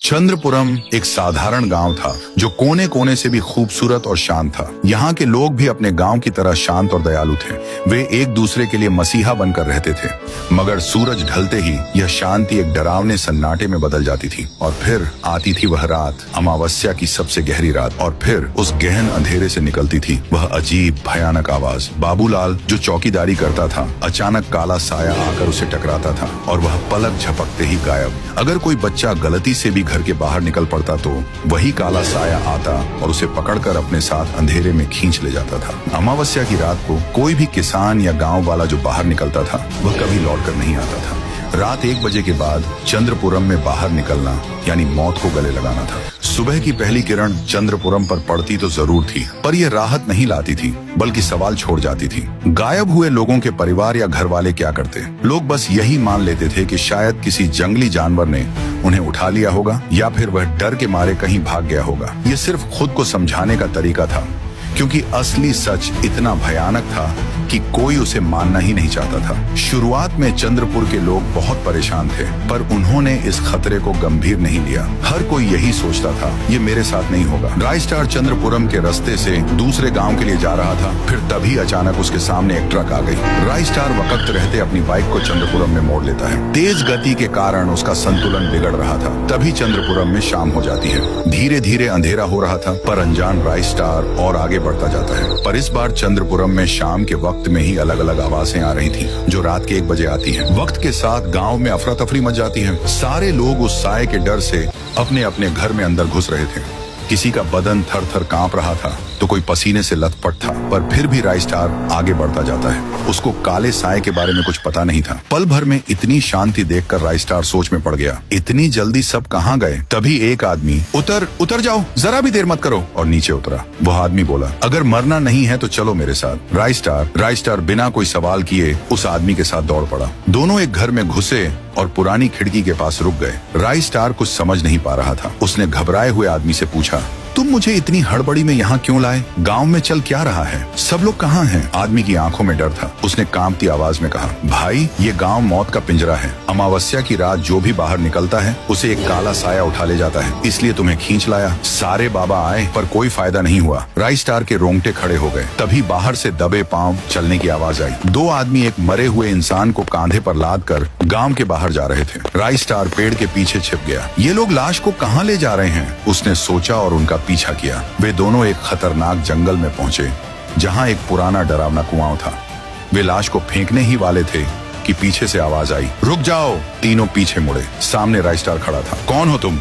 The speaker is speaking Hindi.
चंद्रपुरम एक साधारण गांव था जो कोने कोने से भी खूबसूरत और शांत था। यहाँ के लोग भी अपने गांव की तरह शांत और दयालु थे। वे एक दूसरे के लिए मसीहा बनकर रहते थे। मगर सूरज ढलते ही यह शांति एक डरावने सन्नाटे में बदल जाती थी। और फिर आती थी वह रात, अमावस्या की सबसे गहरी रात। और फिर उस गहन अंधेरे से निकलती थी वह अजीब भयानक आवाज। बाबूलाल जो चौकीदारी करता था, अचानक काला साया आकर उसे टकराता था और वह पलक झपकते ही गायब। अगर कोई बच्चा गलती से भी घर के बाहर निकल पड़ता तो वही काला साया आता और उसे पकड़कर अपने साथ अंधेरे में खींच ले जाता था। अमावस्या की रात को कोई भी किसान या गांव वाला जो बाहर निकलता था वह कभी लौटकर नहीं आता था। रात 1 बजे के बाद चंद्रपुरम में बाहर निकलना यानी मौत को गले लगाना था। सुबह की पहली किरण चंद्रपुरम पर पड़ती तो जरूर थी, पर यह राहत नहीं लाती थी, बल्कि सवाल छोड़ जाती थी। गायब हुए लोगों के परिवार या घर वाले क्या करते? लोग बस यही मान लेते थे कि शायद किसी जंगली जानवर ने उन्हें उठा लिया होगा या फिर वह डर के मारे कहीं भाग गया होगा। ये सिर्फ खुद को समझाने का तरीका था, क्योंकि असली सच इतना भयानक था कि कोई उसे मानना ही नहीं चाहता था। शुरुआत में चंद्रपुर के लोग बहुत परेशान थे, पर उन्होंने इस खतरे को गंभीर नहीं लिया। हर कोई यही सोचता था, ये मेरे साथ नहीं होगा। राइस्टार चंद्रपुरम के रास्ते से दूसरे गांव के लिए जा रहा था। फिर तभी अचानक उसके सामने एक ट्रक आ गई। राइस्टार वक्त रहते अपनी बाइक को चंद्रपुरम में मोड़ लेता है। तेज गति के कारण उसका संतुलन बिगड़ रहा था। तभी चंद्रपुरम में शाम हो जाती है। धीरे धीरे अंधेरा हो रहा था, पर अनजान राइस्टार और आगे बढ़ता जाता है। पर इस बार चंद्रपुरम में शाम के वक्त में ही अलग अलग आवाजें आ रही थी, जो रात के 1 बजे आती हैं। वक्त के साथ गांव में अफरा तफरी मच जाती है। सारे लोग उस साए के डर से अपने अपने घर में अंदर घुस रहे थे। किसी का बदन थर थर कांप रहा था तो कोई पसीने से लथपथ था, पर फिर भी राइस्टार आगे बढ़ता जाता है। उसको काले साए के बारे में कुछ पता नहीं था। पल भर में इतनी शांति देखकर राइस्टार सोच में पड़ गया, इतनी जल्दी सब कहाँ गए? तभी एक आदमी उतर जाओ, जरा भी देर मत करो, और नीचे उतरा। वह आदमी बोला, अगर मरना नहीं है तो चलो मेरे साथ। राइस्टार बिना कोई सवाल किए उस आदमी के साथ दौड़ पड़ा। दोनों एक घर में घुसे और पुरानी खिड़की के पास रुक गए। राइस्टार कुछ समझ नहीं पा रहा था। उसने घबराए हुए आदमी से पूछा, तुम मुझे इतनी हड़बड़ी में यहाँ क्यों लाए? गांव में चल क्या रहा है? सब लोग कहाँ हैं? आदमी की आंखों में डर था। उसने कांपती आवाज में कहा, भाई ये गांव मौत का पिंजरा है। अमावस्या की रात जो भी बाहर निकलता है उसे एक काला साया उठा ले जाता है, इसलिए तुम्हें खींच लाया। सारे बाबा आए पर कोई फायदा नहीं हुआ। राइस्टार के रोंगटे खड़े हो गए। तभी बाहर से दबे पांव चलने की आवाज आई। 2 आदमी एक मरे हुए इंसान को कांधे पर लाद कर गांव के बाहर जा रहे थे। राइस्टार पेड़ के पीछे छिप गया। ये लोग लाश को कहाँ ले जा रहे हैं? उसने सोचा और उनका पीछा किया। वे दोनों एक खतरनाक जंगल में पहुंचे, जहां एक पुराना डरावना कुआं था। वे लाश को फेंकने ही वाले थे कि पीछे से आवाज आई, रुक जाओ। तीनों पीछे मुड़े। सामने राइस्टार खड़ा था। कौन हो तुम?